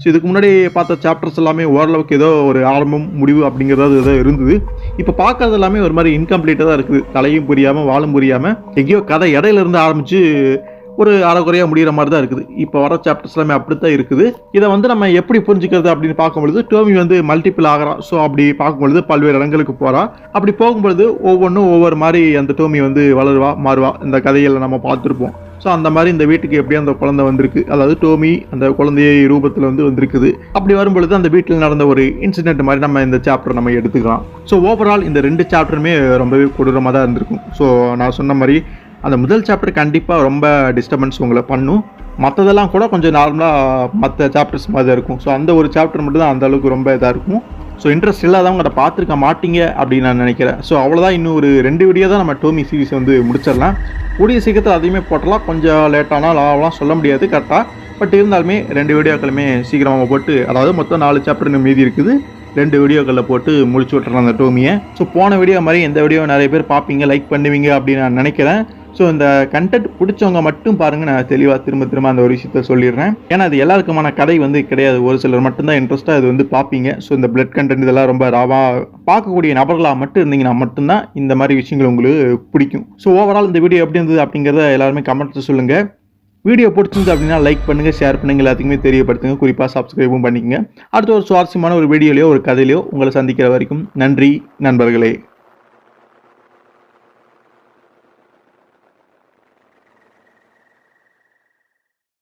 ஸோ இதுக்கு முன்னாடி பார்த்த சாப்டர்ஸ் எல்லாமே ஓரளவுக்கு ஏதோ ஒரு ஆரம்பம் முடிவு அப்படிங்கிறது ஏதோ இருந்தது. இப்போ பார்க்கறது எல்லாமே ஒரு மாதிரி இன்கம்ப்ளீட்டாக தான் இருக்குது. தலையும் புரியாமல் வாழும் புரியாமல் எங்கேயோ கதை இடையில இருந்து ஆரம்பித்து ஒரு அரைக்குறையாக முடிகிற மாதிரி தான் இருக்குது. இப்போ வர சாப்டர்ஸ் எல்லாமே அப்படி தான் இருக்குது. இதை வந்து நம்ம எப்படி புரிஞ்சுக்கிறது அப்படின்னு பார்க்கும்பொழுது டோமி வந்து மல்டிபிள் ஆகிறான். ஸோ அப்படி பார்க்கும்பொழுது பல்வேறு இடங்களுக்கு போகிறான். அப்படி போகும்பொழுது ஒவ்வொன்றும் ஒவ்வொரு மாதிரி அந்த டோமி வந்து வளருவா மாறுவா. இந்த கதைகளை நம்ம பார்த்துருப்போம். ஸோ அந்த மாதிரி இந்த வீட்டுக்கு எப்படியும் அந்த குழந்தை வந்திருக்கு. அதாவது டோமி அந்த குழந்தையை ரூபத்தில் வந்து வந்திருக்குது. அப்படி வரும்பொழுது அந்த வீட்டில் நடந்த ஒரு இன்சிடென்ட் மாதிரி நம்ம இந்த சாப்டர் நம்ம எடுத்துக்கலாம். ஸோ ஓவரால் இந்த 2 சாப்டருமே ரொம்பவே கொடூரமாக தான் இருந்திருக்கும். ஸோ நான் சொன்ன மாதிரி அந்த முதல் சாப்டர் கண்டிப்பாக ரொம்ப டிஸ்டர்பன்ஸ் உங்களை பண்ணும். மற்றதெல்லாம் கூட கொஞ்சம் நார்மலாக மற்ற சாப்டர்ஸ் மாதிரி தான் இருக்கும். ஸோ அந்த ஒரு சாப்டர் மட்டும் தான் அந்த அளவுக்கு ரொம்ப இதாக இருக்கும். ஸோ இன்ட்ரெஸ்ட் இல்லாதவங்க அதை பார்த்துருக்க மாட்டீங்க அப்படின்னு நான் நினைக்கிறேன். ஸோ அவ்வளோதான். இன்னும் ஒரு 2 வீடியோ தான் நம்ம டோமி சீரிஸ் வந்து முடிச்சிடலாம். கூடிய சீக்கிரத்தில் அதையுமே போட்டலாம். கொஞ்சம் லேட்டானால் ஆகலாம் சொல்ல முடியாது கரெக்டாக. பட் இருந்தாலுமே 2 வீடியோக்களுமே சீக்கிரமாக போட்டு, அதாவது மொத்தம் 4 சாப்டர் மீதி இருக்குது. 2 வீடியோக்களில் போட்டு முடிச்சு விட்டுறேன் அந்த டோமியை. ஸோ போன வீடியோ மாதிரி இந்த வீடியோ நிறைய பேர் பார்ப்பீங்க, லைக் பண்ணுவீங்க அப்படின்னு நான் நினைக்கிறேன். ஸோ இந்த கண்டென்ட் பிடிச்சவங்க மட்டும் பாருங்கள். நான் தெளிவாக திரும்ப அந்த ஒரு விஷயத்த சொல்லிடுறேன். ஏன்னா அது எல்லாருக்குமான கதை வந்து கிடையாது. ஒரு சிலர் மட்டும்தான் இன்ட்ரெஸ்ட்டாக இது வந்து பார்ப்பீங்க. ஸோ இந்த பிளட் கண்டென்ட் இதெல்லாம் ரொம்ப ராவாக பார்க்கக்கூடிய நபர்களாக மட்டும் இருந்தீங்கன்னா மட்டும்தான் இந்த மாதிரி விஷயங்கள் உங்களுக்கு பிடிக்கும். ஸோ ஓவரால் இந்த வீடியோ எப்படி இருந்தது அப்படிங்கிறத எல்லாருமே கமெண்ட்ஸ் சொல்லுங்கள். வீடியோ பிடிச்சிருந்து அப்படின்னா லைக் பண்ணுங்கள், ஷேர் பண்ணுங்கள், எல்லாத்துக்குமே தெரியப்படுத்துங்க. குறிப்பாக சப்ஸ்கிரைபும் பண்ணிக்கங்க. அடுத்த ஒரு சுவாரஸ்யமான ஒரு வீடியோலையோ ஒரு கதையிலையோ உங்களை சந்திக்கிற வரைக்கும் நன்றி நண்பர்களே.